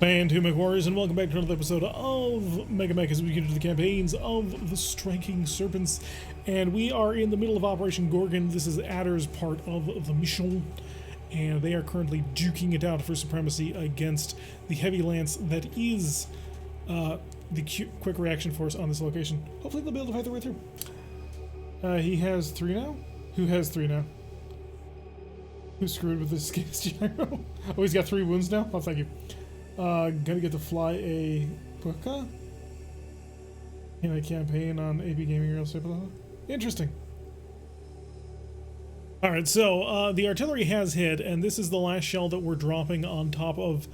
And to Mech Warriors, and welcome back to another episode of MegaMek as we get into the campaigns of the Striking Serpents. And we are in the middle of Operation Gorgon. This is Adder's part of the mission, and they are currently duking it out for supremacy against the heavy lance that is the quick reaction force on this location. Hopefully they'll be able to fight their way through. He has 3 now? Who has 3 now? Who's screwed with this gas gyro? Oh, he's got 3 wounds now? Oh, thank you. Gonna get to fly a Puka in a campaign on AB Gaming Real Estate. Interesting. Alright, so the artillery has hit, and this is the last shell that we're dropping on top of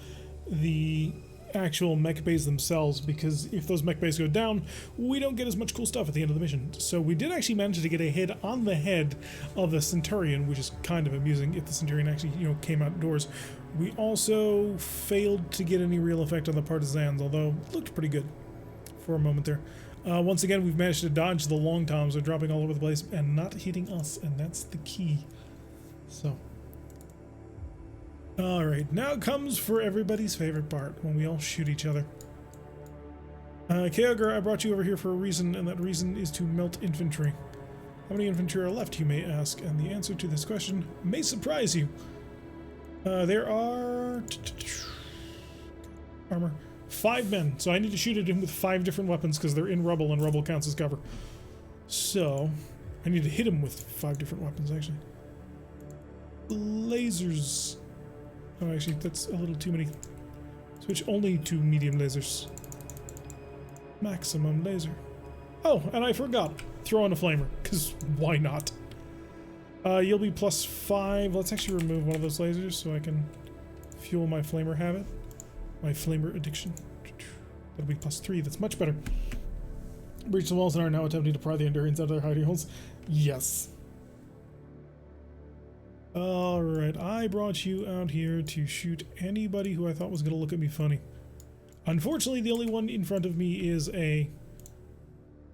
the actual mech bays themselves, because if those mech bays go down, we don't get as much cool stuff at the end of the mission. So we did actually manage to get a hit on the head of the Centurion, which is kind of amusing if the Centurion actually, came outdoors. We also failed to get any real effect on the Partisans, although it looked pretty good for a moment there. Once again, we've managed to dodge the long toms. They're dropping all over the place and not hitting us, and that's the key. So, alright, now comes for everybody's favorite part, when we all shoot each other. Kyogre, I brought you over here for a reason, and that reason is to melt infantry. How many infantry are left, you may ask, and the answer to this question may surprise you. There are armor 5 men, so I need to shoot at him with 5 different weapons because they're in rubble and rubble counts as cover. So I need to hit him with 5 different weapons actually. Lasers. Oh, actually that's a little too many. Switch only to medium lasers. Maximum laser. Oh, and I forgot. Throw in a flamer, because why not? You'll be +5. Let's actually remove one of those lasers so I can fuel my flamer habit. My flamer addiction. That'll be +3. That's much better. Breach the walls and are now attempting to pry the Endurians out of their hiding holes. Yes. Alright, I brought you out here to shoot anybody who I thought was going to look at me funny. Unfortunately, the only one in front of me is a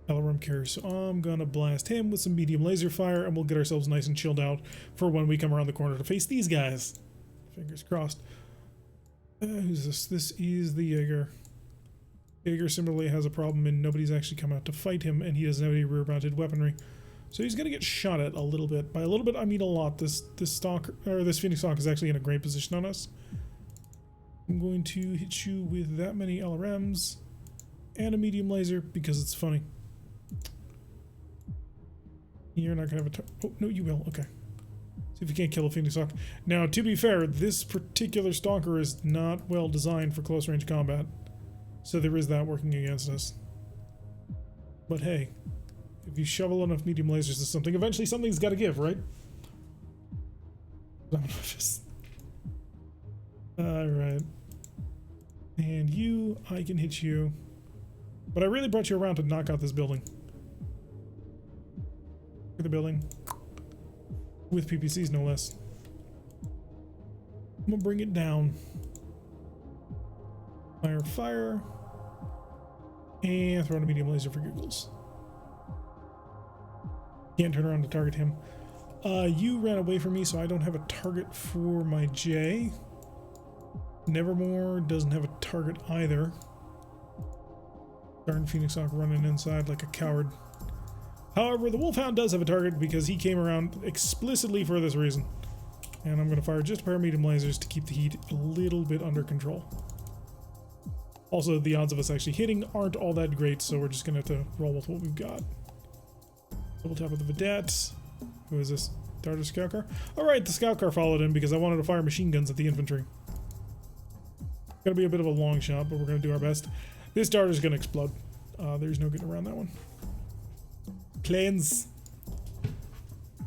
LRM carrier, so I'm gonna blast him with some medium laser fire, and we'll get ourselves nice and chilled out for when we come around the corner to face these guys. Fingers crossed. Who's this? This is the Jaeger. Jaeger similarly has a problem, and nobody's actually come out to fight him, and he doesn't have any rear-mounted weaponry, so he's gonna get shot at a little bit. By a little bit, I mean a lot. This stalker, or this Phoenix Hawk, is actually in a great position on us. I'm going to hit you with that many LRMs and a medium laser because it's funny. You're not gonna have a oh, no, you will. Okay. See if you can't kill a Phoenix Hawk. Now, to be fair, this particular stalker is not well designed for close range combat. So there is that working against us. But hey, if you shovel enough medium lasers to something, eventually something's got to give, right? Alright. And you, I can hit you. But I really brought you around to knock out this building. The building with PPCs, no less. I'm gonna bring it down. Fire, and throw in a medium laser for giggles. Can't turn around to target him. You ran away from me, so I don't have a target for my J. Nevermore doesn't have a target either. Darn Phoenix Hawk running inside like a coward. However, the Wolfhound does have a target because he came around explicitly for this reason. And I'm going to fire just a pair of medium lasers to keep the heat a little bit under control. Also, the odds of us actually hitting aren't all that great, so we're just going to have to roll with what we've got. Double tap with the Vedette. Who is this? Darter Scout Car? Alright, the Scout Car followed in because I wanted to fire machine guns at the infantry. It's going to be a bit of a long shot, but we're going to do our best. This Darter's going to explode. There's no getting around that one. Planes.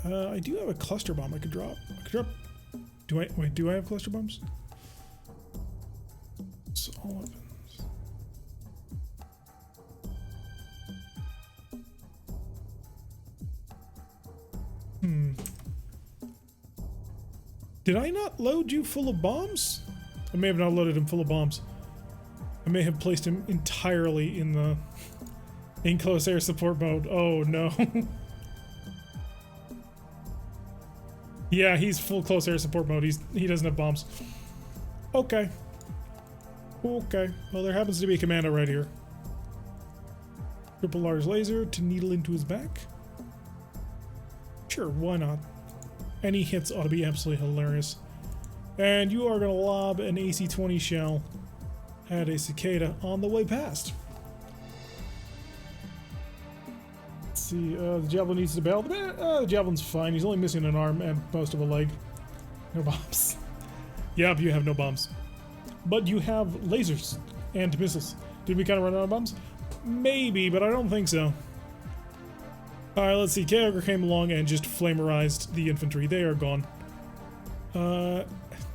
I do have a cluster bomb I could drop. Do I have cluster bombs? It's all weapons. Did I not load you full of bombs? I may have not loaded him full of bombs. I may have placed him entirely in the in close air support mode. Oh no. Yeah, he's full close air support mode. He doesn't have bombs. Okay. Okay, well there happens to be a commando right here. Triple large laser to needle into his back. Sure, why not? Any hits ought to be absolutely hilarious. And you are going to lob an AC-20 shell at a cicada on the way past. Let's see, the javelin needs to bail. The javelin's fine. He's only missing an arm and most of a leg. No bombs. Yep, you have no bombs. But you have lasers and missiles. Did we kind of run out of bombs? Maybe, but I don't think so. Alright, let's see. MekHQ came along and just flamerized the infantry. They are gone.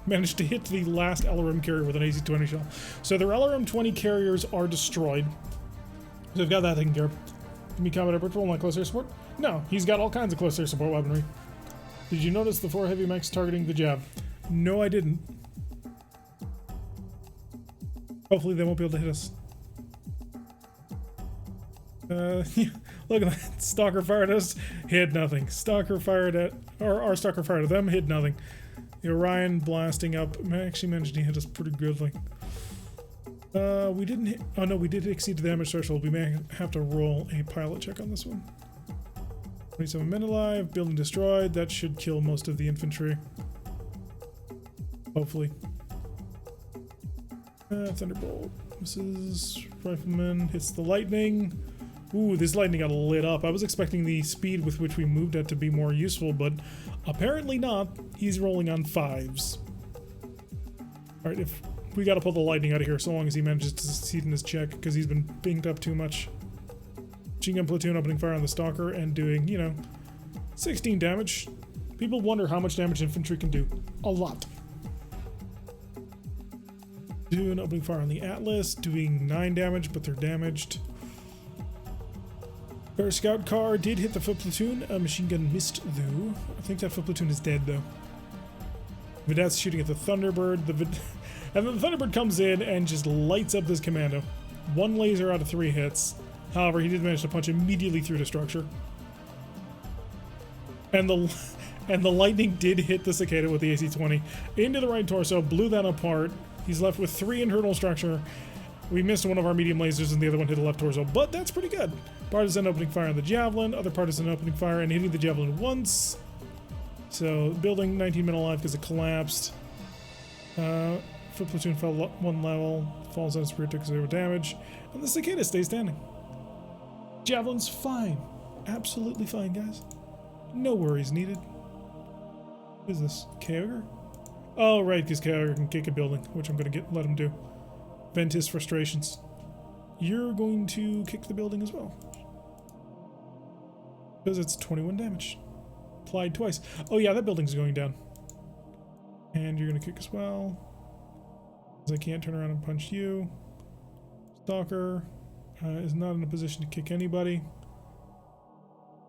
Managed to hit the last LRM carrier with an AC-20 shell. So their LRM-20 carriers are destroyed. So they've got that taken care of. Give me combat patrol on close air support? No, he's got all kinds of close air support weaponry. Did you notice the 4 heavy mechs targeting the jab? No, I didn't. Hopefully they won't be able to hit us. Look at that. Stalker fired at us, hit nothing. Stalker fired at, or our Stalker fired at them, hit nothing. The Orion blasting up actually managed to hit us pretty goodly. We didn't hit, oh no, we did exceed the damage threshold. We may have to roll a pilot check on this one. 27 men alive, building destroyed. That should kill most of the infantry. Hopefully. Thunderbolt. This is Rifleman, hits the lightning. Ooh, this lightning got lit up. I was expecting the speed with which we moved at to be more useful, but apparently not. He's rolling on 5s. Alright, if we gotta pull the lightning out of here so long as he manages to succeed in his check, because he's been binged up too much. Machine gun platoon opening fire on the Stalker and doing, you know, 16 damage. People wonder how much damage infantry can do. A lot. Doing opening fire on the Atlas, doing 9 damage, but they're damaged. Our scout car did hit the foot platoon. A machine gun missed, though. I think that foot platoon is dead, though. Vedet's shooting at the Thunderbird. And then the Thunderbird comes in and just lights up this commando. 1 laser out of 3 hits. However, he did manage to punch immediately through the structure. And the lightning did hit the cicada with the AC-20 into the right torso, blew that apart. He's left with 3 internal structure. We missed one of our medium lasers and the other one hit the left torso, but that's pretty good. Partisan opening fire on the Javelin, other partisan opening fire and hitting the Javelin once. So building 19 men alive because it collapsed. Foot platoon fell 1 level, falls on spirit, took 0 damage, and the cicada stays standing. Javelin's fine. Absolutely fine, guys. No worries needed. What is this? MekHQ? Oh, right, because MekHQ can kick a building, which I'm going to let him do. Vent his frustrations. You're going to kick the building as well. Because it's 21 damage. Applied twice. Oh yeah, that building's going down. And you're going to kick as well. Because I can't turn around and punch you. Stalker is not in a position to kick anybody.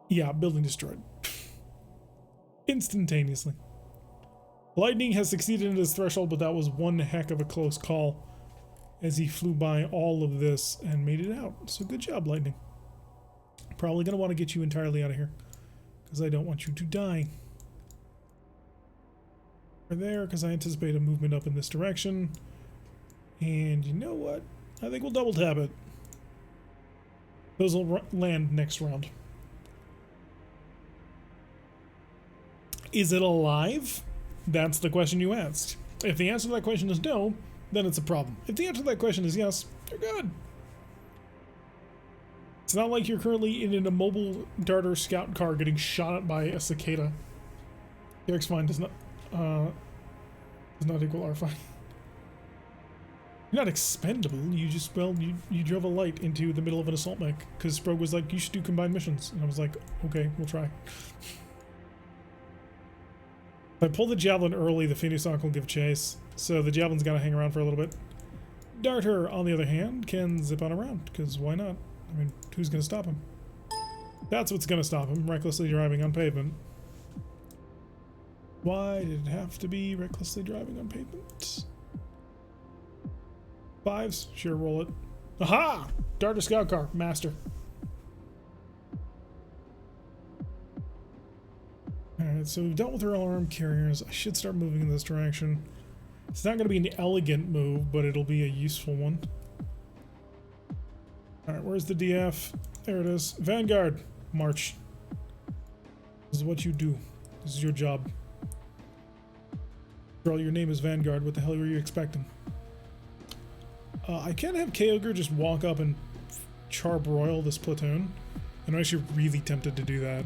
Yeah, building destroyed. Instantaneously. Lightning has succeeded in his threshold, but that was one heck of a close call as he flew by all of this and made it out. So good job, Lightning. Probably going to want to get you entirely out of here because I don't want you to die. We're there because I anticipate a movement up in this direction. And you know what? I think we'll double tap it. Those will land next round. Is it alive? That's the question you asked. If the answer to that question is no, then it's a problem. If the answer to that question is yes, you're good. It's not like you're currently in an immobile darter scout car getting shot at by a cicada. The X-Fine does not equal R-Fine. You're not expendable, you just, well, you drove a light into the middle of an assault mech, because Sprog was like, you should do combined missions. And I was like, okay, we'll try. If I pull the Javelin early, the Phoenix Hawk will give chase, so the Javelin's got to hang around for a little bit. Darter, on the other hand, can zip on around, because why not? I mean, who's going to stop him? That's what's going to stop him, recklessly driving on pavement. Why did it have to be recklessly driving on pavement? 5s? Sure, roll it. Aha! Darter Scout Car, master. Alright, so we've dealt with our alarm carriers. I should start moving in this direction. It's not going to be an elegant move, but it'll be a useful one. Alright, where's the DF? There it is. Vanguard, march. This is what you do. This is your job. Girl, your name is Vanguard. What the hell were you expecting? I can't have Kyogre just walk up and charbroil this platoon. I'm actually really tempted to do that.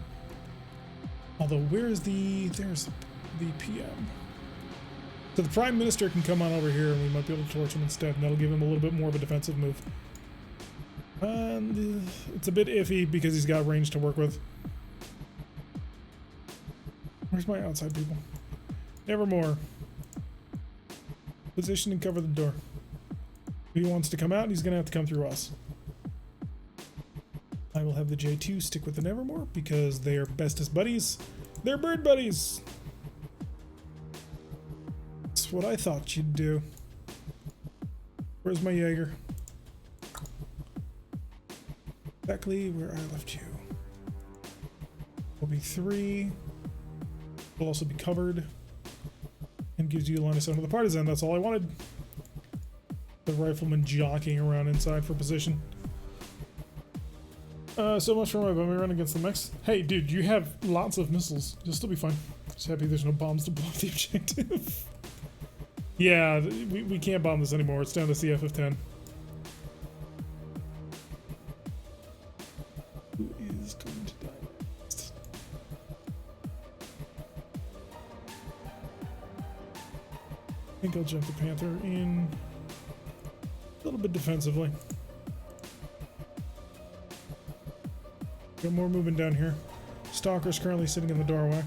Although, where's the... There's the PM. So the Prime Minister can come on over here and we might be able to torch him instead. And that'll give him a little bit more of a defensive move. And it's a bit iffy because he's got range to work with. Where's my outside people? Nevermore. Position and cover the door. If he wants to come out, he's going to have to come through us. I will have the J2 stick with the Nevermore because they are bestest buddies. They're bird buddies. That's what I thought you'd do. Where's my Jaeger? Exactly where I left you. Will be 3. Will also be covered. And gives you a line of sight to the partisan. That's all I wanted. The rifleman jockeying around inside for position. So much for my bomb run against the mechs. Hey, dude, you have lots of missiles. You'll still be fine. Just happy there's no bombs to blow up the objective. Yeah, we can't bomb this anymore. It's down to CF of 10. Who is going to die next? I think I'll jump the Panther in a little bit defensively. Got more movement down here. Stalker's currently sitting in the doorway.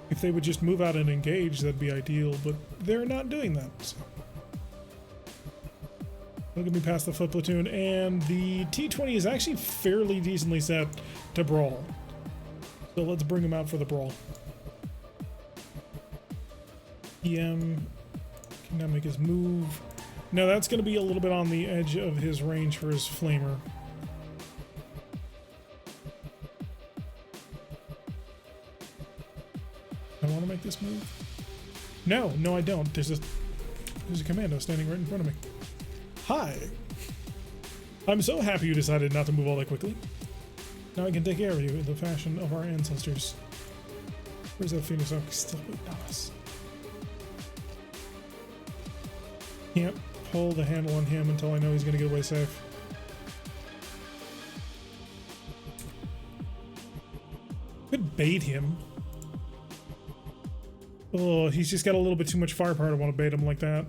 If they would just move out and engage, that'd be ideal, but they're not doing that. So. Look at me past the foot platoon, and the T-20 is actually fairly decently set to brawl. So let's bring him out for the brawl. PM can now make his move. Now that's going to be a little bit on the edge of his range for his flamer. I want to make this move. No, I don't. There's a commando standing right in front of me. Hi. I'm so happy you decided not to move all that quickly. Now I can take care of you in the fashion of our ancestors. Where's that Phoenix Hawk? Still waiting on us. Can't pull the handle on him until I know he's going to get away safe. Could bait him. Oh, he's just got a little bit too much firepower to want to bait him like that.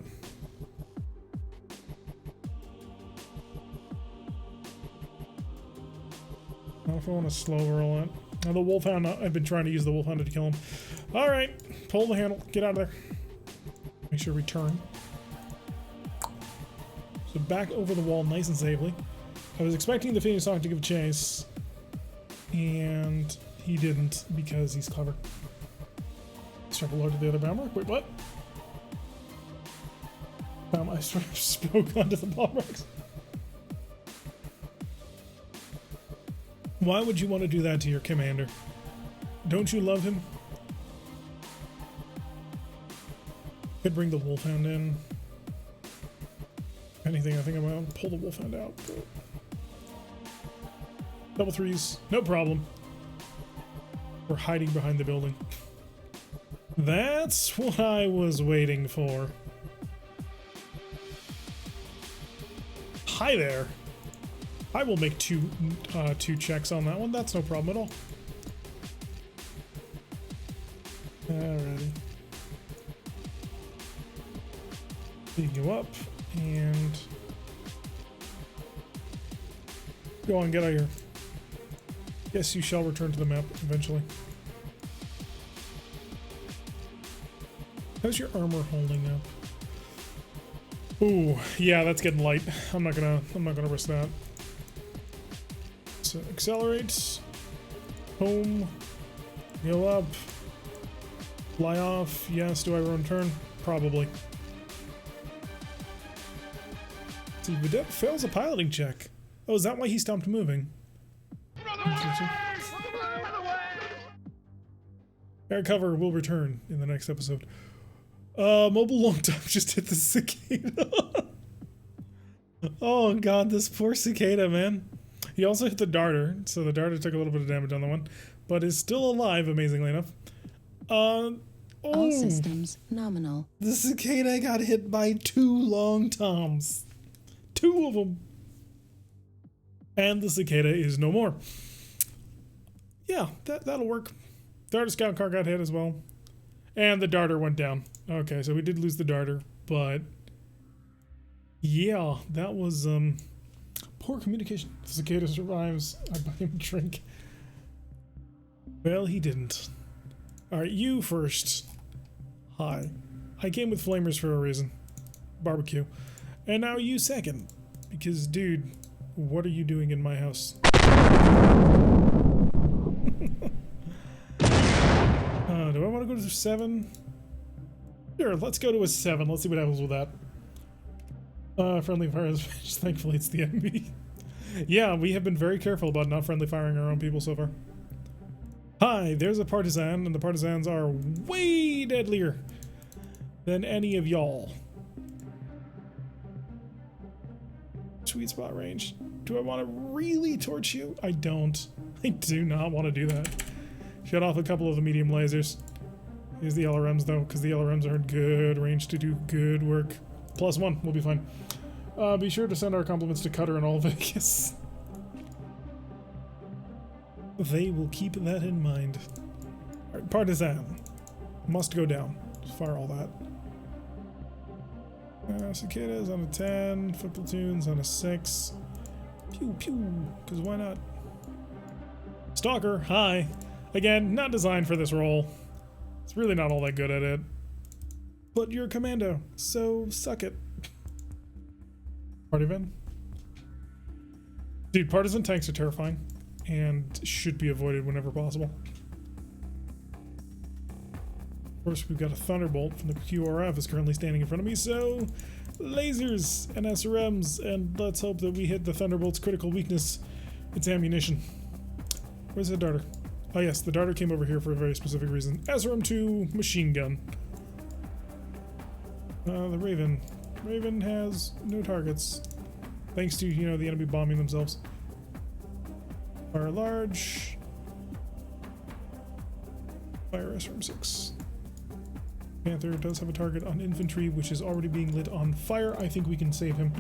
I don't know if I want to slow roll it. Oh, the Wolfhound, I've been trying to use the Wolfhound to kill him. Alright, pull the handle, get out of there. Make sure we turn. So back over the wall nice and safely. I was expecting the Phoenix Hawk to give chase, and he didn't because he's clever. Strap a load to the other bomber. Wait, what? I sort of spoke onto the bomb rocks. Why would you want to do that to your commander? Don't you love him? Could bring the Wolfhound in. If anything, I think I'm going to pull the Wolfhound out. But... Double threes, no problem. We're hiding behind the building. That's what I was waiting for. Hi there. I will make two checks on that one. That's no problem at all. Alrighty. You go up and go on, get out of here. Yes, you shall return to the map eventually. How's your armor holding up? Ooh, yeah, that's getting light. I'm not gonna risk that. So accelerate, home, go up, fly off. Yes, do I run turn? Probably. See, Vedette fails a piloting check. Oh, is that why he stopped moving? Air cover will return in the next episode. Mobile long time just hit the cicada. Oh god, this poor cicada, man. He also hit the darter, so the darter took a little bit of damage on the one, but is still alive, amazingly enough. All systems nominal. The cicada got hit by 2 long toms. 2 of them. And the cicada is no more. Yeah, that'll work. Darter scout car got hit as well. And the darter went down. Okay, so we did lose the darter, but yeah, that was poor communication. The cicada survives. I buy him a drink. Well, he didn't. Alright, you first. Hi. I came with flamers for a reason. Barbecue. And now you second. Because, dude, what are you doing in my house? Do I want to go to 7? Sure, let's go to a 7. Let's see what happens with that. Friendly fire, thankfully it's the enemy. Yeah, we have been very careful about not friendly firing our own people so far. Hi, there's a partisan, and the partisans are way deadlier than any of y'all. Sweet spot range. Do I want to really torch you? I don't. I do not want to do that. Shut off a couple of the medium lasers. Use the LRMs though, because the LRMs are in good range to do good work. +1, we'll be fine. Be sure to send our compliments to Cutter and all Vegas. They will keep that in mind. Alright, partisan. Must go down. Just fire all that. Cicadas on a 10. Foot platoons on a 6. Pew pew. Because why not? Stalker, hi. Again, not designed for this role. It's really not all that good at it. But you're a commando, so suck it. Party van. Dude, partisan tanks are terrifying and should be avoided whenever possible. Of course, we've got a Thunderbolt from the QRF is currently standing in front of me, so lasers and SRMs, and let's hope that we hit the Thunderbolt's critical weakness. It's ammunition. Where's the darter? Oh yes, the darter came over here for a very specific reason. SRM-2 machine gun. The Raven. Raven has no targets. Thanks to, you know, the enemy bombing themselves. Fire large. Fire SRM-6. Panther does have a target on infantry, which is already being lit on fire. I think we can save him.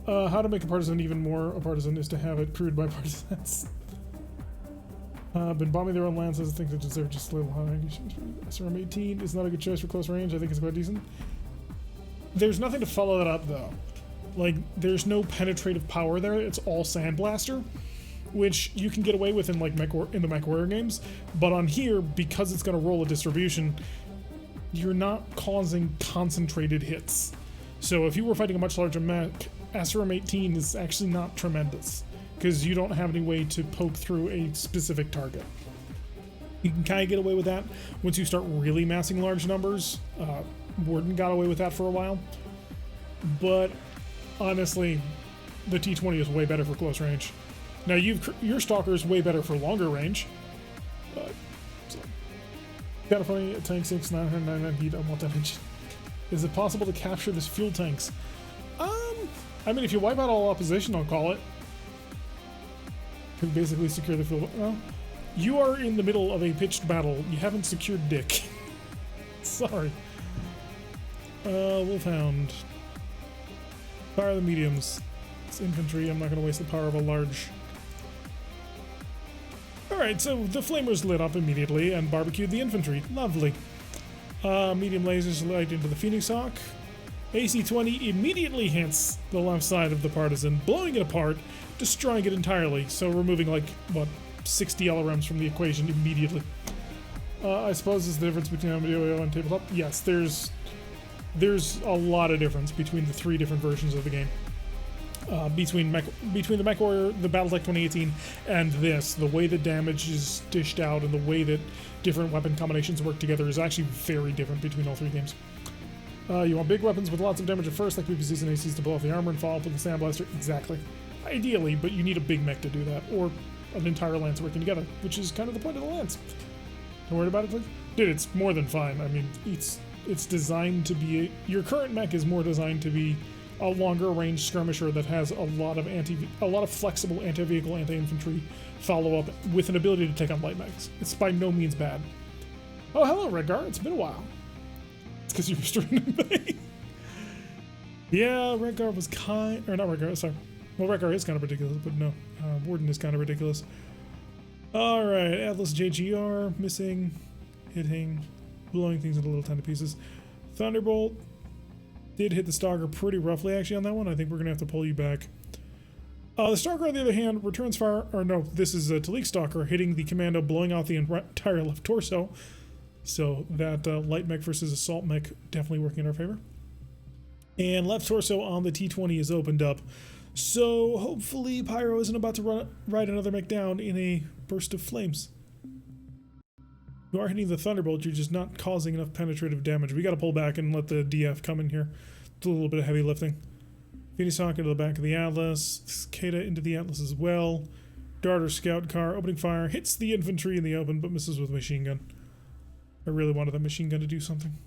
How to make a partisan even more a partisan is to have it crewed by partisans. Been bombing their own lances. I think they deserve just a little high. SRM-18 is not a good choice for close range. I think it's quite decent. There's nothing to follow that up, though. Like, there's no penetrative power there. It's all Sandblaster, which you can get away with in, like, in the MechWarrior games. But on here, because it's going to roll a distribution, you're not causing concentrated hits. So if you were fighting a much larger mech, SRM-18 is actually not tremendous, because you don't have any way to poke through a specific target. You can kind of get away with that once you start really massing large numbers. Warden got away with that for a while. But honestly, the T-20 is way better for close range. Now, your Stalker is way better for longer range. So. Got a funny tank 6, 999 heat. I want that engine. Is it possible to capture this fuel tanks? I mean, if you wipe out all opposition, I'll call it. You basically secure the fuel. Well, you are in the middle of a pitched battle. You haven't secured Dick. Sorry. Wolfhound. Fire the mediums. It's infantry. I'm not going to waste the power of a large. Alright, so the flamers lit up immediately and barbecued the infantry. Lovely. Medium lasers light into the Phoenix Hawk. AC-20 immediately hits the left side of the partisan, blowing it apart, destroying it entirely. So removing, like, what, 60 LRMs from the equation immediately. I suppose is the difference between MDO and tabletop. Yes, there's a lot of difference between the 3 different versions of the game. Between the MechWarrior, the Battletech 2018, and this, the way the damage is dished out and the way that different weapon combinations work together is actually very different between all 3 games. You want big weapons with lots of damage at first, like PPCs and ACs, to blow off the armor and follow up with the Sandblaster? Exactly. Ideally, but you need a big mech to do that, or an entire lance working together, which is kind of the point of the lance. Don't worry about it, please. Dude, it's more than fine. I mean, it's it's designed to be your current mech is more designed to be a longer range skirmisher that has a lot of flexible anti-vehicle, anti-infantry follow-up with an ability to take on light mechs. It's by no means bad. Oh, hello, Redgar. It's been a while. It's because you were streaming me. Yeah, Redgar was not Redgar, sorry. Well, Redgar is kind of ridiculous, but no. Warden is kind of ridiculous. Alright, Atlas JGR, missing, hitting, blowing things into little tiny pieces. Thunderbolt did hit the Stalker pretty roughly, actually, on that one. I think we're going to have to pull you back. The Stalker, on the other hand, returns fire, or no, this is a Talik Stalker hitting the Commando, blowing out the entire left torso. So that light mech versus assault mech definitely working in our favor. And left torso on the T-20 is opened up. So hopefully Pyro isn't about to ride another mech down in a burst of flames. You are hitting the Thunderbolt, you're just not causing enough penetrative damage. We got to pull back and let the DF come in here. Do a little bit of heavy lifting. Phoenix Hawk into the back of the Atlas. Cicada into the Atlas as well. Darter Scout Car opening fire. Hits the infantry in the open but misses with machine gun. I really wanted that machine gun to do something.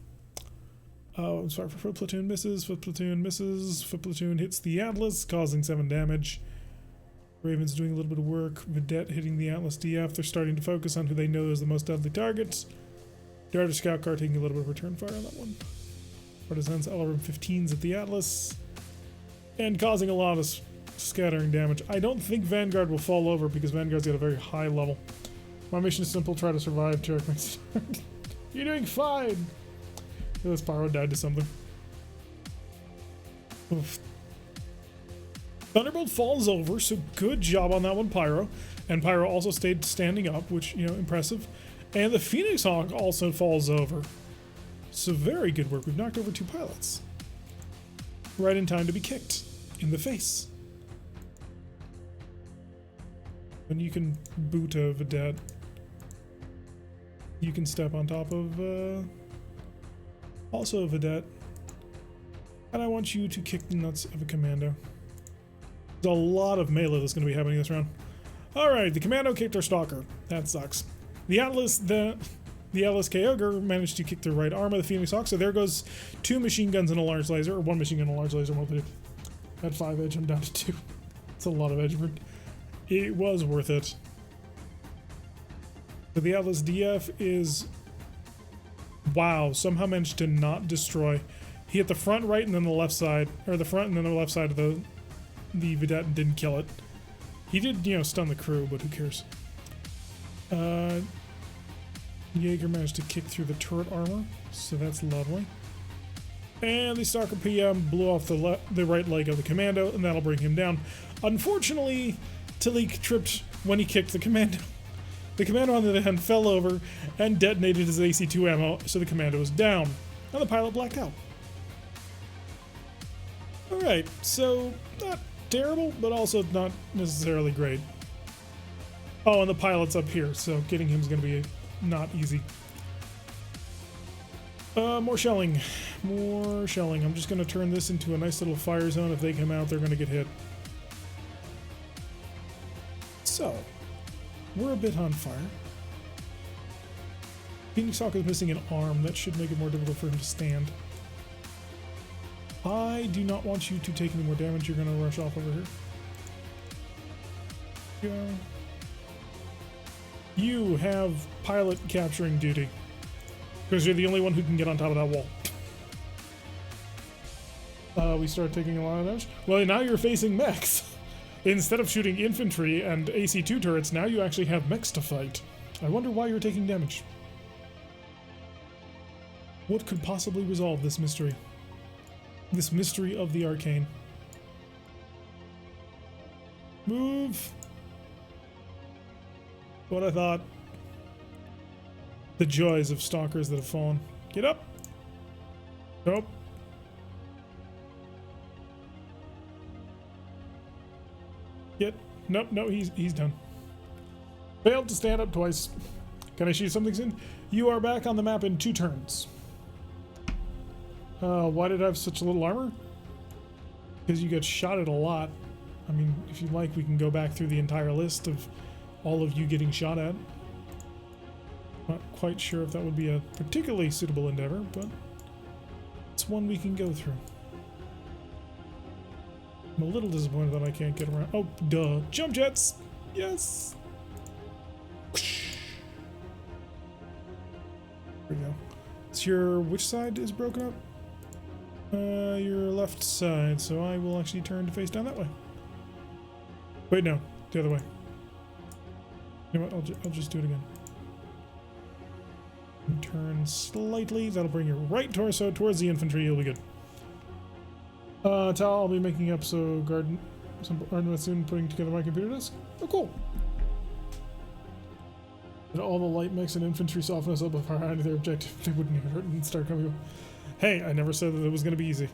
Oh, I'm sorry, for foot platoon misses, foot platoon misses, foot platoon hits the Atlas, causing 7 damage. Raven's doing a little bit of work. Vedette hitting the Atlas DF. They're starting to focus on who they know is the most deadly targets. Darter Scout Car taking a little bit of return fire on that one. Partisans LRM 15s at the Atlas. And causing a lot of scattering damage. I don't think Vanguard will fall over because Vanguard's got a very high level. My mission is simple, try to survive. Jarek, you're doing fine! This Pyro died to something. Oof. Thunderbolt falls over, so good job on that one, Pyro. And Pyro also stayed standing up, which, you know, impressive. And the Phoenix Hawk also falls over. So very good work. We've knocked over 2 pilots. Right in time to be kicked in the face. And you can boot a Vedette. You can step on top of, also a Vedette. And I want you to kick the nuts of a Commando. There's a lot of melee that's going to be happening this round. Alright, the Commando kicked our Stalker. That sucks. The Atlas, the Atlas Kyogre managed to kick the right arm of the Phoenix Hawk, so there goes 2 machine guns and a large laser, or 1 machine gun and a large laser. At 5 edge, I'm down to 2. It's a lot of edge. It was worth it. So the Atlas DF is... Wow, somehow managed to not destroy. He hit the front right and then the left side, or the front and then the left side of the Vedette and didn't kill it. He did, you know, stun the crew, but who cares? Jaeger managed to kick through the turret armor, so that's lovely. And the Stalker PM blew off the right leg of the Commando, and that'll bring him down. Unfortunately, Talik tripped when he kicked the Commando. The Commando, on the other hand, fell over and detonated his AC-2 ammo, so the Commando was down. And the pilot blacked out. Alright, so not terrible, but also not necessarily great. Oh, and the pilot's up here, so getting him is going to be not easy. More shelling. More shelling. I'm just going to turn this into a nice little fire zone. If they come out, they're going to get hit. So, we're a bit on fire. Phoenix Hawk is missing an arm. That should make it more difficult for him to stand. I do not want you to take any more damage. You're going to rush off over here. Yeah. You have pilot capturing duty. Because you're the only one who can get on top of that wall. We start taking a lot of damage. Well, now you're facing mechs. Instead of shooting infantry and AC-2 turrets, now you actually have mechs to fight. I wonder why you're taking damage. What could possibly resolve this mystery? This mystery of the arcane. Move! What I thought. The joys of stalkers that have fallen. Get up! Nope. Get. Nope, no, he's done. Failed to stand up twice. Can I shoot something soon? You are back on the map in 2 turns. Why did I have such little armor? Because you get shot at a lot. I mean, if you like, we can go back through the entire list of all of you getting shot at. Not quite sure if that would be a particularly suitable endeavor, but this one we can go through. I'm a little disappointed that I can't get around. Oh, duh. Jump jets! Yes! There we go. It's your... which side is broken up? Your left side, so I will actually turn to face down that way. Wait, no. The other way. You know what? I'll just do it again. And turn slightly. That'll bring your right torso towards the infantry. You'll be good. Tal, I'll be making up some garden with soon, putting together my computer desk. Oh, cool. Did all the light mix and infantry softness up with our their objective, they wouldn't even hurt and start coming up. Hey, I never said that it was going to be easy.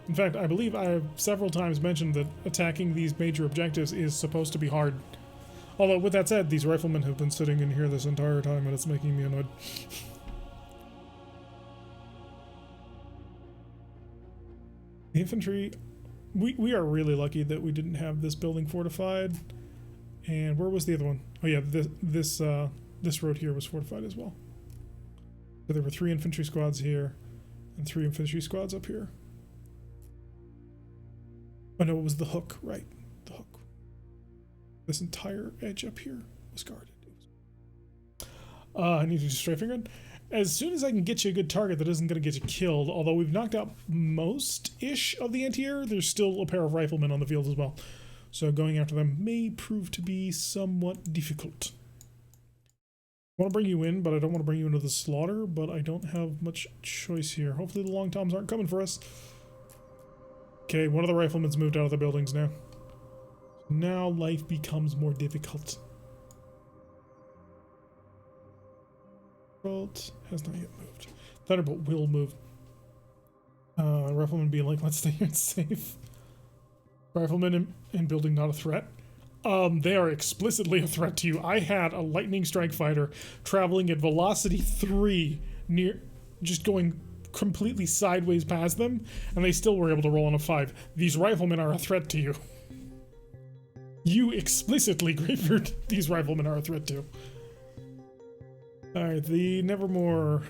In fact, I believe I have several times mentioned that attacking these major objectives is supposed to be hard. Although, with that said, these riflemen have been sitting in here this entire time and it's making me annoyed. The infantry, we are really lucky that we didn't have this building fortified. And where was the other one? Oh yeah, this road here was fortified as well. So there were 3 infantry squads here and 3 infantry squads up here. Oh no, it was the hook, right? The hook. This entire edge up here was guarded. I need to do strafing run. As soon as I can get you a good target that isn't going to get you killed, although we've knocked out most-ish of the anti-air, there's still a pair of riflemen on the field as well. So going after them may prove to be somewhat difficult. I want to bring you in, but I don't want to bring you into the slaughter, but I don't have much choice here. Hopefully the long toms aren't coming for us. Okay, one of the riflemen's moved out of the buildings now. Now life becomes more difficult. Thunderbolt has not yet moved. Thunderbolt will move. Rifleman being like, let's stay here, it's safe. Riflemen in building not a threat. They are explicitly a threat to you. I had a lightning strike fighter traveling at velocity 3 near, just going completely sideways past them, and they still were able to roll on a 5. These riflemen are a threat to you. You explicitly, Grapefruit, these riflemen are a threat to. Alright, the Nevermore.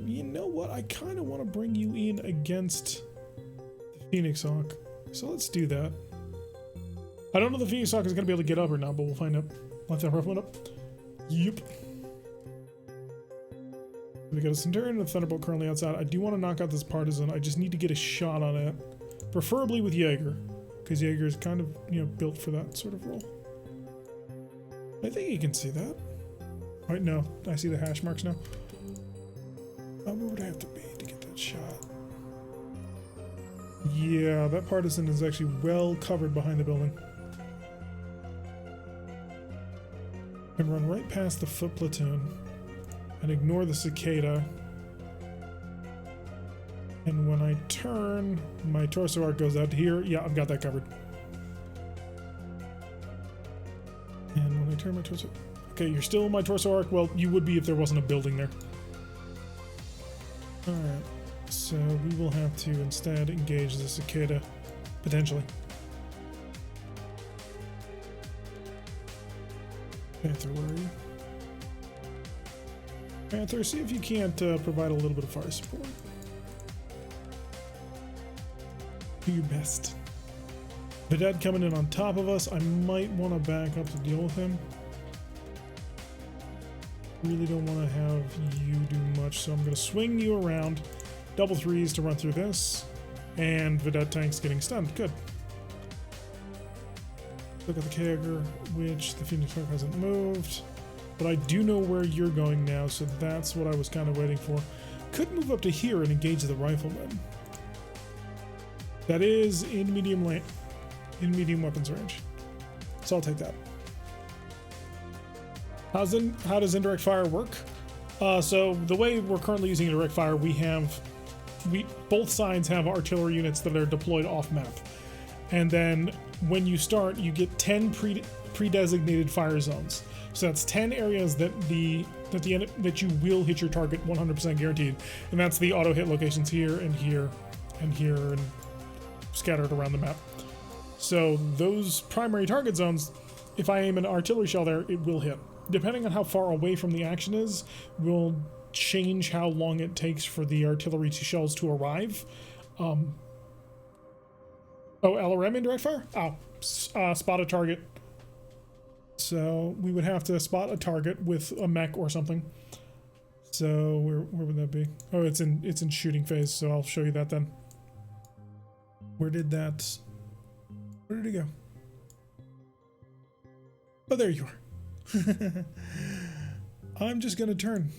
You know what? I kind of want to bring you in against the Phoenix Hawk. So let's do that. I don't know if the Phoenix Hawk is going to be able to get up or not, but we'll find out. Let that rifleman up. Yup. We got a Centurion and a Thunderbolt currently outside. I do want to knock out this Partisan. I just need to get a shot on it. Preferably with Jaeger. Because Jaeger is kind of, you know, built for that sort of role. I think you can see that. Right, no. I see the hash marks now. Where would I have to be to get that shot? Yeah, that Partisan is actually well covered behind the building. And run right past the foot platoon and ignore the cicada. And when I turn, my torso arc goes out to here. Yeah, I've got that covered. And when I turn my torso... Okay, you're still in my torso arc. Well, you would be if there wasn't a building there. Alright, so we will have to instead engage the cicada, potentially. Panther, where are you? Panther, see if you can't provide a little bit of fire support. Do your best. Vedette coming in on top of us. I might want to back up to deal with him. Really don't want to have you do much, so I'm going to swing you around. Double 3s to run through this. And Vedette tank's getting stunned. Good. Look at the Kager, which the Phoenix Hawk hasn't moved. But I do know where you're going now, so that's what I was kind of waiting for. Could move up to here and engage the rifleman. That is in medium weapons range. So I'll take that. How does indirect fire work? So the way we're currently using indirect fire, both sides have artillery units that are deployed off map, and then when you start, you get 10 pre-designated fire zones. So that's 10 areas that you will hit your target 100% guaranteed, and that's the auto hit locations here and here and here and scattered around the map. So those primary target zones, if I aim an artillery shell there, it will hit. Depending on how far away from the action is, will change how long it takes for the artillery shells to arrive Oh, LRM indirect fire? Oh, spot a target. So we would have to spot a target with a mech or something. So where would that be? Oh, it's in shooting phase, so I'll show you that then. Where did it go? Oh, there you are. I'm just gonna turn.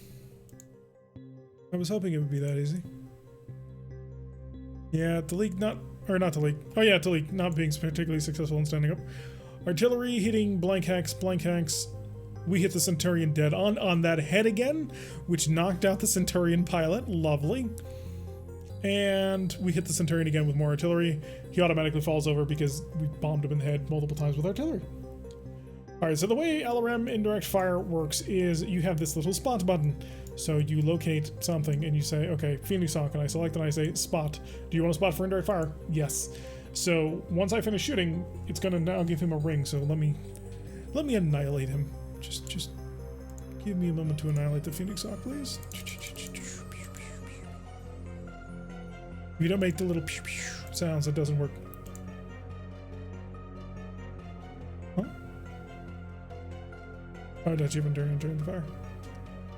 I was hoping it would be that easy. Yeah, Talik not Talik. Oh yeah, Talik not being particularly successful in standing up. Artillery hitting blank hex. We hit the Centurion dead on that head again, which knocked out the Centurion pilot. Lovely. And we hit the Centurion again with more artillery. He automatically falls over because we bombed him in the head multiple times with artillery. Alright, so the way LRM indirect fire works is you have this little spot button. So you locate something and you say, okay, Phoenix Hawk, and I select and I say spot. Do you want to spot for indirect fire? Yes. So once I finish shooting, it's gonna now give him a ring. So let me annihilate him. Just give me a moment to annihilate the Phoenix Hawk, please. If you don't make the little pew pew sounds, it doesn't work. Huh? Oh, that's even during the fire.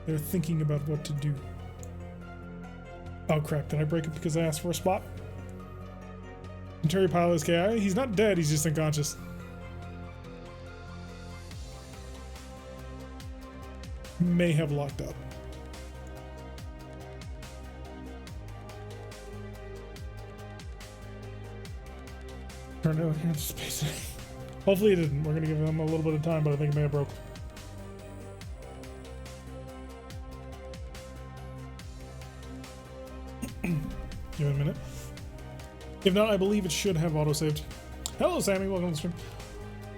They're thinking about what to do. Oh crap, did I break it because I asked for a spot? Centurion pilot is KI. He's not dead, he's just unconscious. May have locked up. Turn it into space. Hopefully it didn't. We're gonna give them a little bit of time, but I think it may have broke. Give it a minute. If not, I believe it should have auto-saved. Hello, Sammy. Welcome to the stream.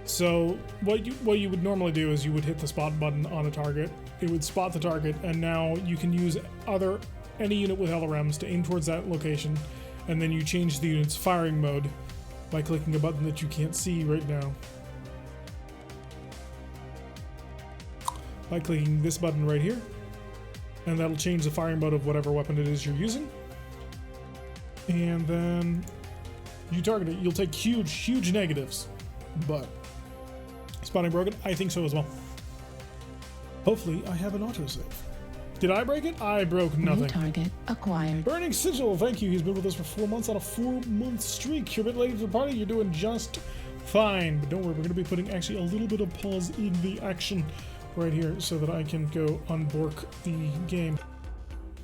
So what you would normally do is you would hit the spot button on a target. It would spot the target, and now you can use any unit with LRMs to aim towards that location, and then you change the unit's firing mode by clicking a button that you can't see right now. By clicking this button right here, and that'll change the firing mode of whatever weapon it is you're using. And then you target it. You'll take huge negatives, but spotting broken? I think so as well. Hopefully I have an autosave. Did I break it? I broke nothing. New target acquired. Burning Sigil, thank you. He's been with us for 4 months on a 4-month streak. You're a bit late to the party. You're doing just fine. But don't worry, we're going to be putting actually a little bit of pause in the action right here so that I can go unbork the game.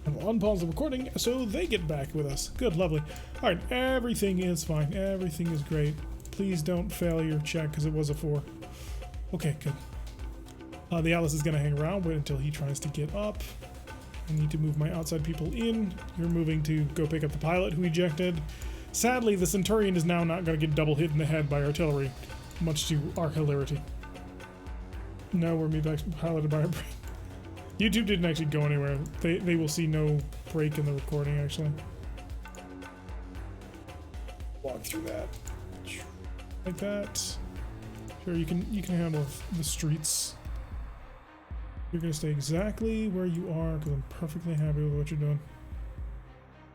And we'll unpause the recording so they get back with us. Good, lovely. All right, everything is fine. Everything is great. Please don't fail your check because it was a 4. Okay, good. The Alice is going to hang around, wait until he tries to get up. I need to move my outside people in. You're moving to go pick up the pilot who ejected. Sadly, the Centurion is now not going to get double hit in the head by artillery, much to our hilarity. No, we're being piloted by a brain. YouTube didn't actually go anywhere. They will see no break in the recording, actually. Walk through that. Like that. Sure, you can handle the streets. You're going to stay exactly where you are because I'm perfectly happy with what you're doing.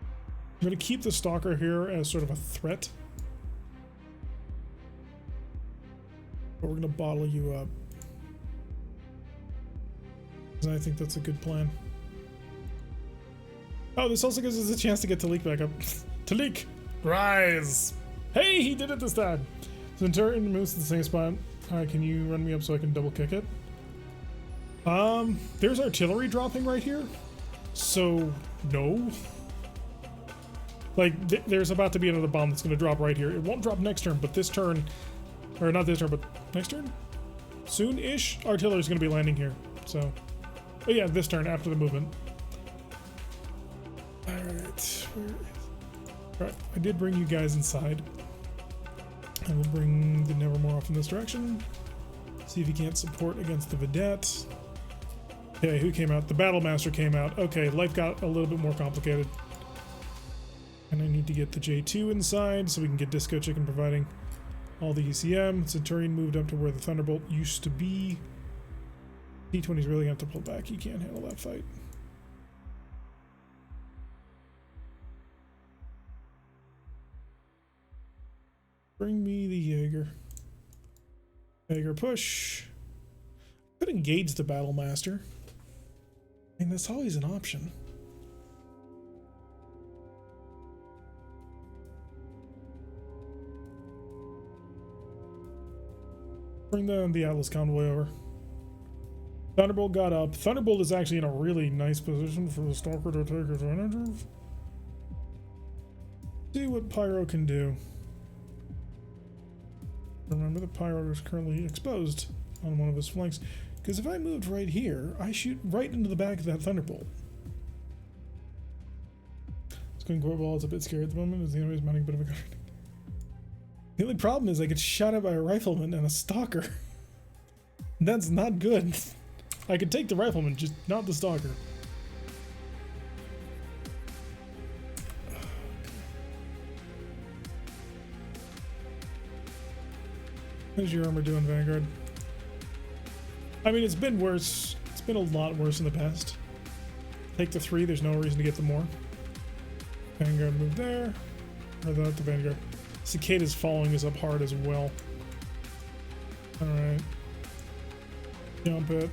I'm going to keep the Stalker here as sort of a threat. But we're going to bottle you up. I think that's a good plan. Oh, this also gives us a chance to get Talik back up. Talik, rise! Hey, he did it this time! Centurion moves to the same spot. Alright, can you run me up so I can double kick it? There's artillery dropping right here. So, no. Like, there's about to be another bomb that's going to drop right here. It won't drop next turn, but this turn, or not this turn, but next turn? Soon-ish, artillery's going to be landing here, so... Oh yeah, this turn after the movement. Alright, Alright, I did bring you guys inside. I will bring the Nevermore off in this direction. See if he can't support against the Vedette. Okay, who came out? The Battlemaster came out. Okay, life got a little bit more complicated. And I need to get the J2 inside so we can get Disco Chicken providing all the ECM. Centurion moved up to where the Thunderbolt used to be. T20's really going to have to pull back. He can't handle that fight. Bring me the Jaeger. Jaeger push. Could engage the Battle Master. I mean, that's always an option. Bring the Atlas Convoy over. Thunderbolt got up. Thunderbolt is actually in a really nice position for the Stalker to take advantage of. See what Pyro can do. Remember that Pyro is currently exposed on one of his flanks. Because if I moved right here, I shoot right into the back of that Thunderbolt. It's going to go ball. It's a bit scary at the moment. As the enemy's mounting a bit of a guard. The only problem is I get shot at by a rifleman and a stalker. That's not good. I could take the rifleman, just not the stalker. How's your armor doing, Vanguard? I mean, it's been worse. It's been a lot worse in the past. Take the 3, there's no reason to get the more. Vanguard move there. Or the Vanguard. Cicada's following us up hard as well. Alright. Jump it.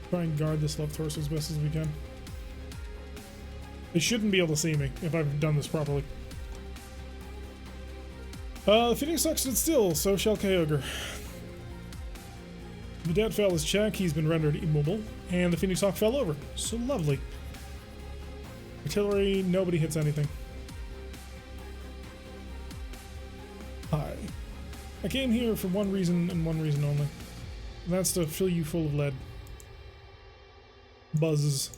Try and guard this left torso as best as we can. They shouldn't be able to see me if I've done this properly. The Phoenix Hawk stood still, so shall Kyogre. The Vidette failed his check, he's been rendered immobile, and the Phoenix Hawk fell over. So lovely. Artillery, nobody hits anything. Hi. I came here for one reason and one reason only. And that's to fill you full of lead. Buzzes.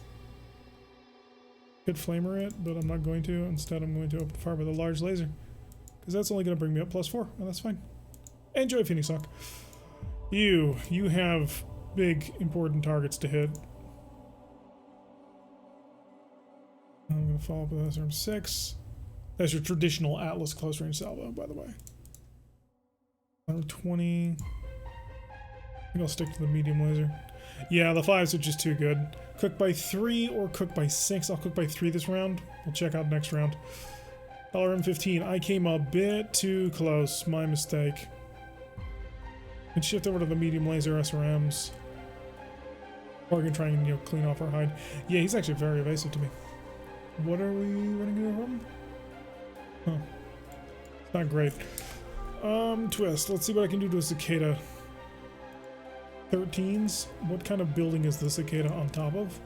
Could flamer it, but I'm not going to. Instead, I'm going to open fire with a large laser. Because that's only going to bring me up +4. Oh, that's fine. Enjoy, Phoenix Hawk. You have big, important targets to hit. I'm going to follow up with SRM-6. That's your traditional Atlas close range salvo, by the way. 20. I think I'll stick to the medium laser. Yeah, the 5s are just too good. Cook by 3 or cook by 6. I'll cook by 3 this round. We'll check out next round. LRM-15. I came a bit too close. My mistake. And shift over to the medium laser SRMs. Or I can try and clean off our hide. Yeah, he's actually very evasive to me. What are we running into from? Huh. It's not great. Twist. Let's see what I can do to a cicada. 13s. What kind of building is the cicada on top of?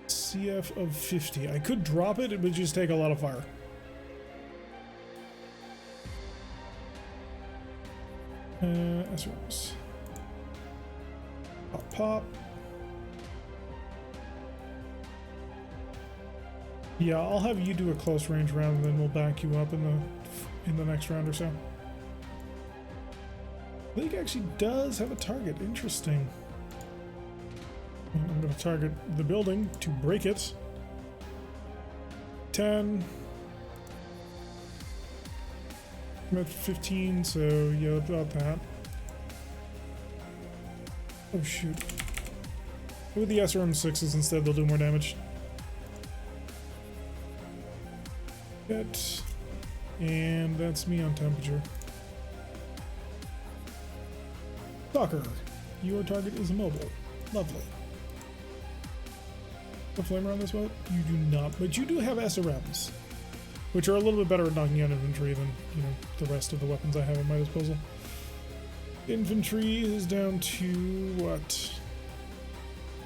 CF of 50. I could drop it, it would just take a lot of fire. SRMs. Pop, pop. Yeah, I'll have you do a close range round, and then we'll back you up in the next round or so. League actually does have a target. Interesting. I'm going to target the building to break it. 10. I'm at 15, so yeah, about that. Oh shoot. Go with the SRM-6s instead, they'll do more damage. Hit. And that's me on temperature. Stalker, your target is immobile. Lovely. The flamer on this boat? You do not, but you do have SRMs, which are a little bit better at knocking out infantry than, the rest of the weapons I have at my disposal. Infantry is down to what?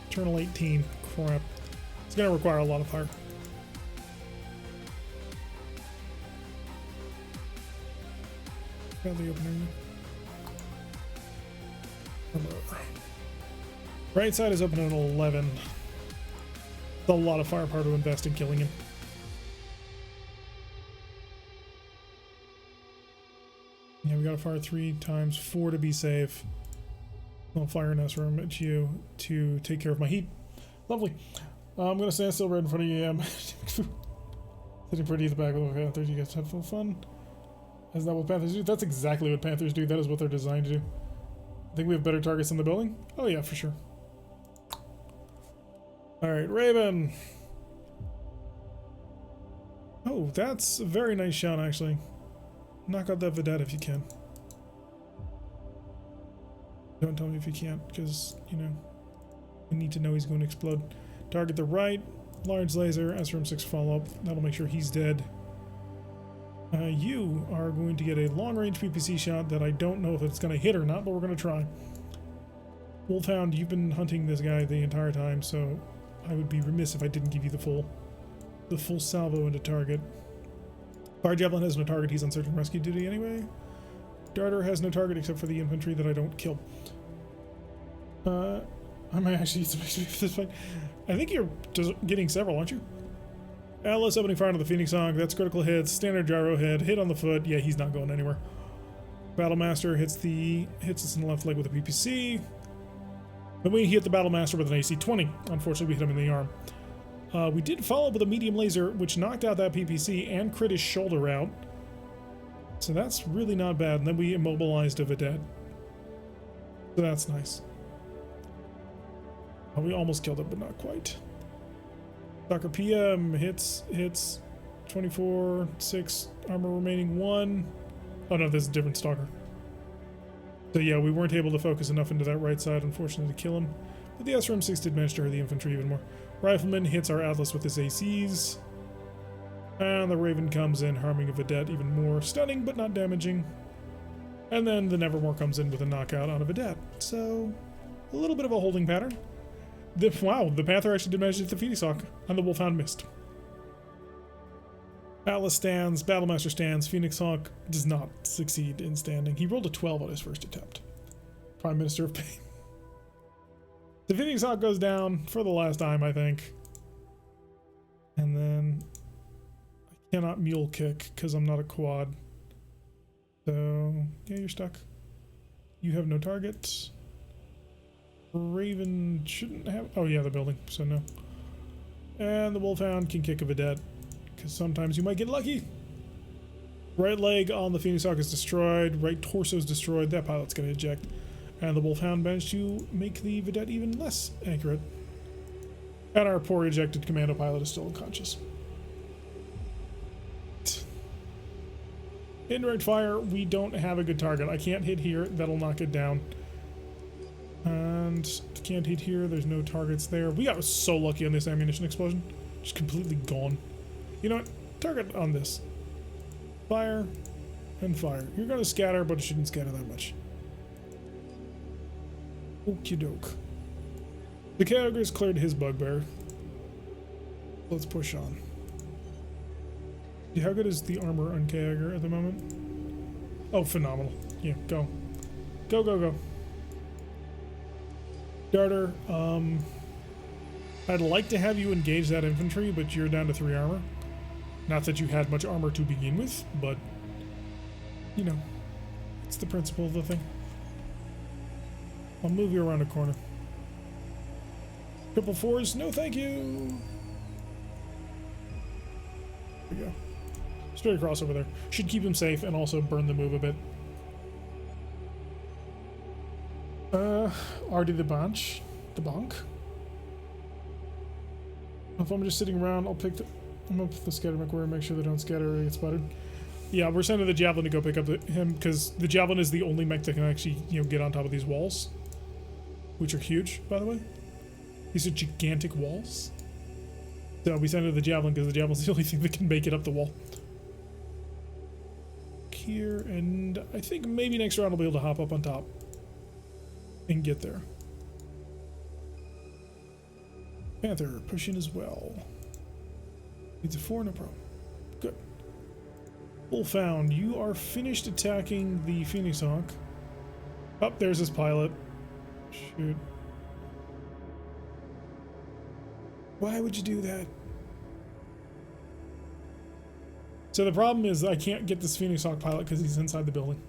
Eternal 18. Crap. It's gonna require a lot of fire. Got the opening. Right side is open at 11. It's a lot of firepower to invest in killing him. Yeah, we gotta fire 3 times 4 to be safe. I'll fire an SRM at you to take care of my heat. Lovely. I'm gonna stand still right in front of you. Sitting pretty at the back of the Panthers. You guys have fun. Isn't that what Panthers do? That's exactly what Panthers do. That is what they're designed to do. I think we have better targets in the building. Oh yeah, for sure. Alright, Raven. Oh, Oh, that's a very nice shot, actually. Knock out that vedette if you can. Don't tell me if you can't, because, you know, we need to know he's going to explode. Target the right, large laser, SRM-6 follow-up. That'll make sure he's dead. You are going to get a long-range PPC shot that I don't know if it's going to hit or not, but we're going to try. Wolfhound, you've been hunting this guy the entire time, so I would be remiss if I didn't give you the full salvo into target. Fire Javelin has no target, he's on search and rescue duty anyway. Darter has no target except for the infantry that I don't kill. I might actually use this fight. I think you're just getting several, aren't you? Atlas opening fire on the Phoenix Hawk. That's critical hits. Standard gyro hit on the foot. Yeah, he's not going anywhere. Battlemaster hits us in the left leg with a PPC. Then we hit the Battlemaster with an AC-20. Unfortunately, we hit him in the arm. We did follow up with a medium laser, which knocked out that PPC and crit his shoulder out. So that's really not bad. And then we immobilized a vedette. So that's nice. We almost killed it, but not quite. Stalker PM hits 24, 6, armor remaining 1. Oh no, this is a different Stalker. So yeah, we weren't able to focus enough into that right side, unfortunately, to kill him. But the SRM-6 did manage to hurt the infantry even more. Rifleman hits our Atlas with his ACs. And the Raven comes in, harming a vedette even more. Stunning, but not damaging. And then the Nevermore comes in with a knockout on a vedette. So, a little bit of a holding pattern. Wow, the Panther actually did manage to hit the Phoenix Hawk, and the Wolfhound missed. Atlas stands, Battlemaster stands, Phoenix Hawk does not succeed in standing. He rolled a 12 on his first attempt. Prime Minister of Pain. The Phoenix Hawk goes down for the last time, I think. And then I cannot mule kick because I'm not a quad. So, yeah, you're stuck. You have no targets. Raven shouldn't have... Oh yeah, the building, so no. And the Wolfhound can kick a vedette, because sometimes you might get lucky. Right leg on the Phoenix Hawk is destroyed. Right torso is destroyed. That pilot's going to eject. And the Wolfhound managed to make the vedette even less accurate. And our poor ejected commando pilot is still unconscious. Indirect fire, we don't have a good target. I can't hit here. That'll knock it down. And can't hit here. There's no targets there. We got so lucky on this ammunition explosion. Just completely gone. You know what? Target on this. Fire and fire. You're going to scatter, but it shouldn't scatter that much. Okie doke. The Kyogre's cleared his bugbear. Let's push on. How good is the armor on Kyogre at the moment? Oh, phenomenal. Yeah, go. Go, go, go. Darter, I'd like to have you engage that infantry, but you're down to 3 armor. Not that you had much armor to begin with, but, you know, it's the principle of the thing. I'll move you around a corner. Triple fours, no thank you. There we go. Straight across over there. Should keep him safe and also burn the move a bit. Artie the Bonk. If I'm just sitting around, I'm up the scatter McQuarrie and make sure they don't scatter or get spotted. Yeah, we're sending the Javelin to go pick up him, because the Javelin is the only mech that can actually, you know, get on top of these walls. Which are huge, by the way. These are gigantic walls. So we send it to the Javelin, because the Javelin's the only thing that can make it up the wall. Here, and I think maybe next round I'll be able to hop up on top. And get there. Panther, push in as well. Needs a 4, no problem. Good. Wolfhound, you are finished attacking the Phoenix Hawk. Oh, there's his pilot. Shoot. Why would you do that? So the problem is I can't get this Phoenix Hawk pilot because he's inside the building.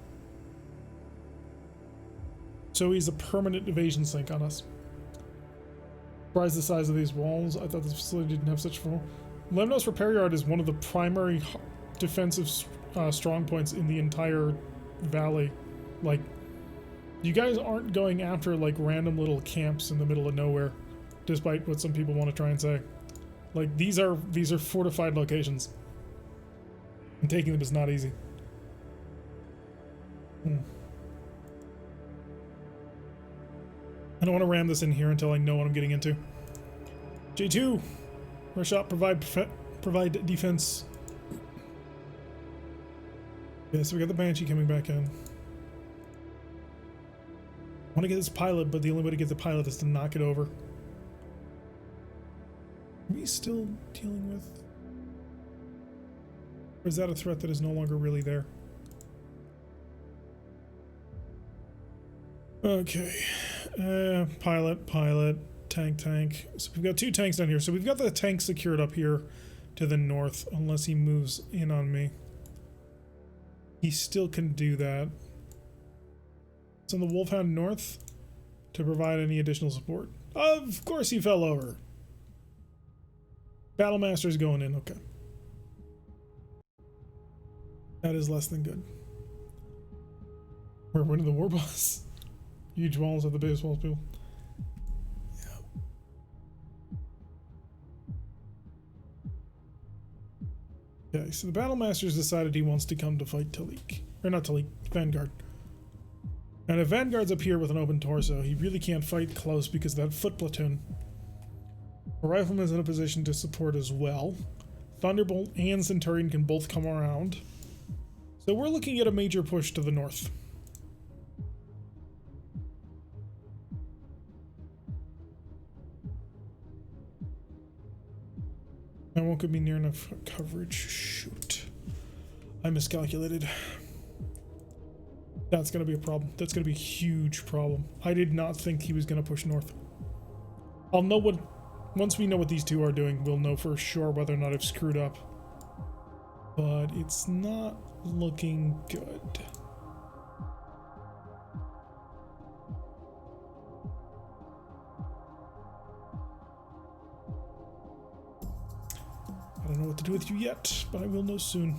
So he's a permanent evasion sink on us. Surprised the size of these walls. I thought this facility didn't have such full. Lemnos Repair Yard is one of the primary defensive strong points in the entire valley. Like, you guys aren't going after like random little camps in the middle of nowhere, despite what some people want to try and say. Like, these are fortified locations. And taking them is not easy. I don't want to ram this in here until I know what I'm getting into. J2! Rush up, provide defense. Okay, so we got the Banshee coming back in. I want to get this pilot, but the only way to get the pilot is to knock it over. Are we still dealing with... Or is that a threat that is no longer really there? Okay. Pilot, tank. So we've got 2 tanks down here. So we've got the tank secured up here to the north, unless he moves in on me. He still can do that. It's on the Wolfhound north to provide any additional support. Of course he fell over. Battlemaster's going in, okay. That is less than good. We're winning the war boss. Huge walls at the base walls, people. Yeah. Okay, so the Battlemaster's decided he wants to come to fight Talik. Or not Talik, Vanguard. And if Vanguard's up here with an open torso, he really can't fight close because of that foot platoon. The Rifleman's in a position to support as well. Thunderbolt and Centurion can both come around. So we're looking at a major push to the north. I won't give me near enough coverage. Shoot. I miscalculated. That's going to be a problem. That's going to be a huge problem. I did not think he was going to push north. I'll know what... Once we know what these two are doing, we'll know for sure whether or not I've screwed up. But it's not looking good. I don't know what to do with you yet, but I will know soon.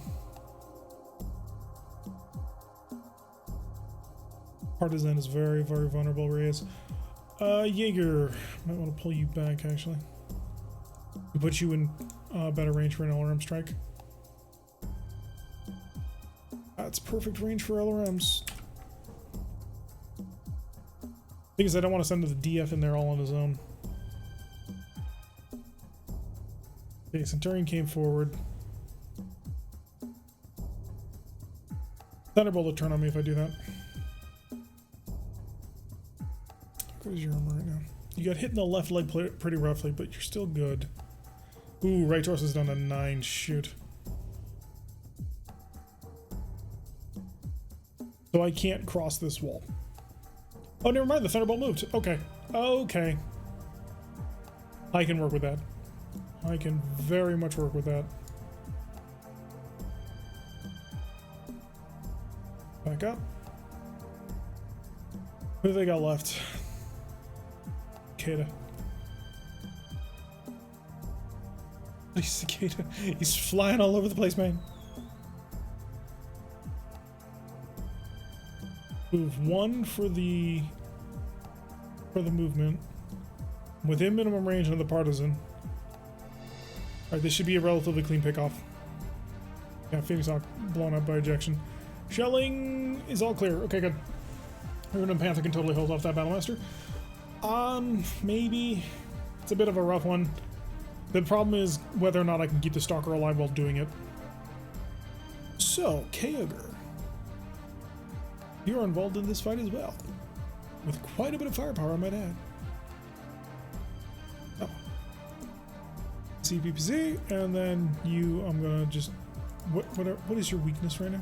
Partisan is very, very vulnerable where he is. Jaeger, might want to pull you back actually. We put you in better range for an LRM strike. That's perfect range for LRMs. Thing is, I don't want to send the DF in there all on his own. Okay, Centurion came forward. Thunderbolt will turn on me if I do that. What is your armor right now? You got hit in the left leg pretty roughly, but you're still good. Ooh, right torso is down to 9. Shoot. So I can't cross this wall. Oh, never mind. The Thunderbolt moved. Okay. Okay. I can work with that. I can very much work with that. Back up. Who do they got left? Cicada. Cicada. He's flying all over the place, man. Move 1 for the movement. Within minimum range of the Partisan. Alright, this should be a relatively clean pickoff. Yeah, Phoenix Hawk blown up by ejection. Shelling is all clear. Okay, good. Ruin and Panther can totally hold off that Battlemaster. Maybe. It's a bit of a rough one. The problem is whether or not I can keep the Stalker alive while doing it. So, Kaeger. You're involved in this fight as well. With quite a bit of firepower, I might add. Oh. CPPC, and then you, I'm gonna just... What is your weakness right now?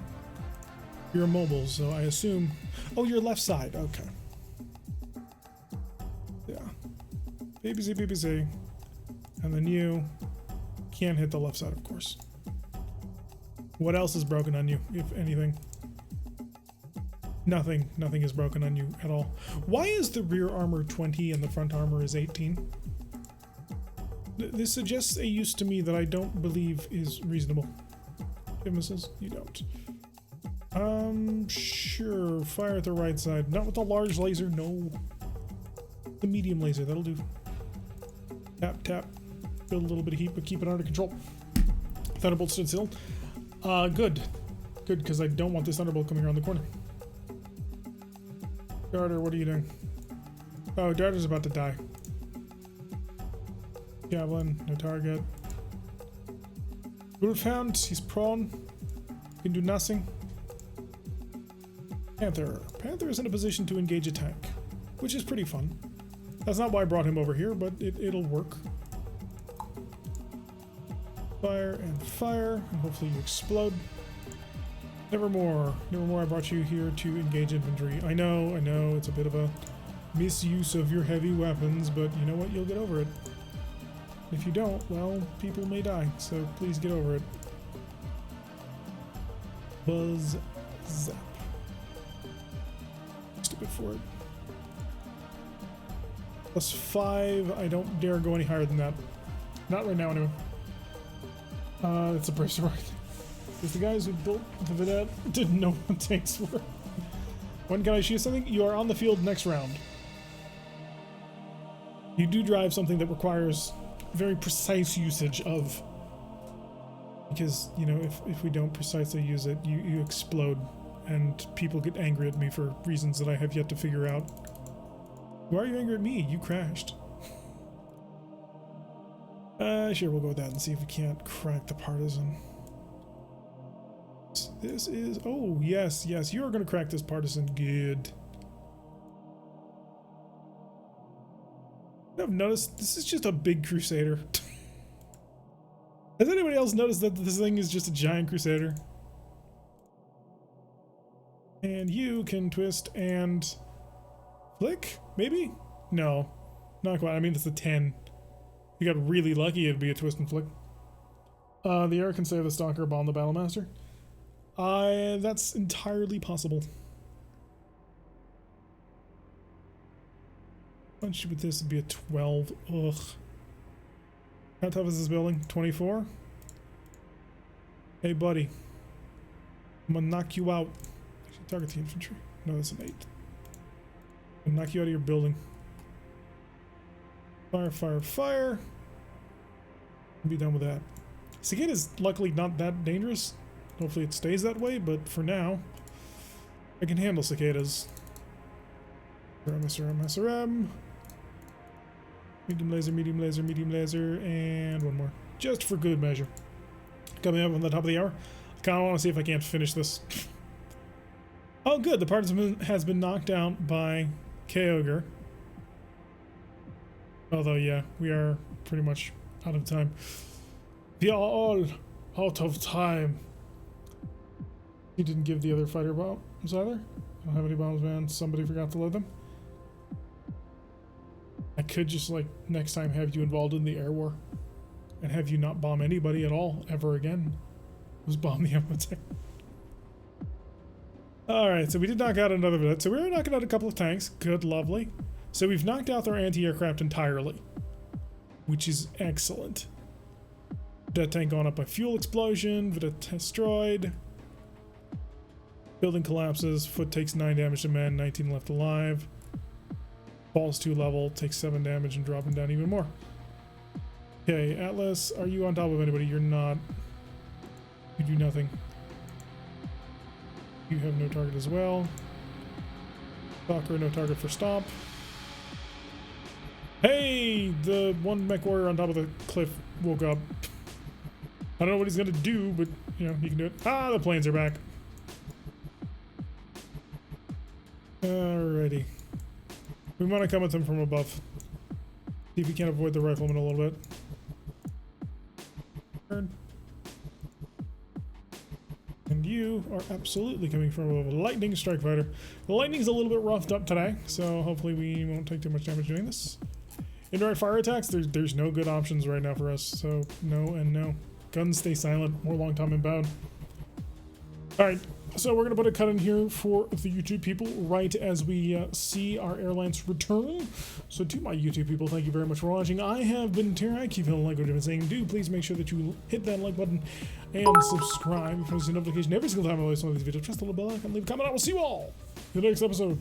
You're immobile, so I assume... Oh, your left side, okay. Yeah. PPC. And then you can't hit the left side, of course. What else is broken on you, if anything? Nothing is broken on you at all. Why is the rear armor 20 and the front armor is 18? This suggests a use to me that I don't believe is reasonable. Give missiles? You don't. Sure. Fire at the right side. Not with the large laser, no. The medium laser, that'll do. Tap. Build a little bit of heat, but keep it under control. Thunderbolt stood still. Good. Good, because I don't want this Thunderbolt coming around the corner. Darter, what are you doing? Oh, Darter's about to die. Javelin, no target. Wolfhound, he's prone. Can do nothing. Panther. Panther is in a position to engage a tank, which is pretty fun. That's not why I brought him over here, but it'll work. Fire and fire, and hopefully you explode. Nevermore. Nevermore, I brought you here to engage infantry. I know, it's a bit of a misuse of your heavy weapons, but you know what? You'll get over it. If you don't, well, people may die, so please get over it. Buzz zap. Stupid for it. +5. I don't dare go any higher than that. Not right now, anyway. It's a bracer right. Because the guys who built the Vedette didn't know what tanks were. When can I shoot something? You are on the field next round. You do drive something that requires very precise usage of, because you know if we don't precisely use it, you explode and people get angry at me for reasons that I have yet to figure out. Why are you angry at me? You crashed. Sure, we'll go with that and see if we can't crack the partisan. This is, oh yes, you are going to crack this partisan. Good. I've noticed this is just a big crusader. Has anybody else noticed that this thing is just a giant crusader? And you can twist and flick, maybe? No, not quite. I mean, it's a 10. If you got really lucky, it'd be a twist and flick. The air can save the stalker, bomb the battlemaster. That's entirely possible. Punch with this would be a 12. Ugh. How tough is this building? 24? Hey, buddy. I'm gonna knock you out. Actually, target the infantry. No, that's an 8. I'm gonna knock you out of your building. Fire, fire, fire. I'll be done with that. Cicada's luckily not that dangerous. Hopefully it stays that way, but for now, I can handle cicadas. SRM. Medium laser, medium laser, medium laser, and one more. Just for good measure. Coming up on the top of the hour. I kind of want to see if I can't finish this. Oh good, the partisan has been knocked out by Kyogre. Although, yeah, we are pretty much out of time. We are all out of time. He didn't give the other fighter bombs either. I don't have any bombs, man. Somebody forgot to load them. I could just, like, next time have you involved in the air war. And have you not bomb anybody at all, ever again. Just bomb the Amatec. Alright, so we did knock out another Vedette. So we were knocking out a couple of tanks. Good, lovely. So we've knocked out their anti-aircraft entirely. Which is excellent. Vedette tank gone up by fuel explosion. Vedette destroyed. Building collapses. Foot takes 9 damage to man. 19 left alive. Falls 2 level. Takes 7 damage and dropping down even more. Okay, Atlas, are you on top of anybody? You're not. You do nothing. You have no target as well. Stalker, no target for stomp. Hey! The one mech warrior on top of the cliff woke up. I don't know what he's gonna do, but, you know, he can do it. Ah, the planes are back. Alrighty. We want to come at them from above. See if we can't avoid the rifleman a little bit. And you are absolutely coming from above. Lightning strike fighter. The lightning's a little bit roughed up today, so hopefully we won't take too much damage doing this. Indirect fire attacks, there's no good options right now for us, so no and no. Guns stay silent, more long time inbound. Alright, so we're going to put a cut in here for the YouTube people right as we see our airlines return. So to my YouTube people, thank you very much for watching. I have been Terra. Keep feeling like what I've been saying. Do please make sure that you hit that like button and subscribe. If you see a notification every single time I release one of these videos, press the little bell icon, leave a comment. I will see you all in the next episode.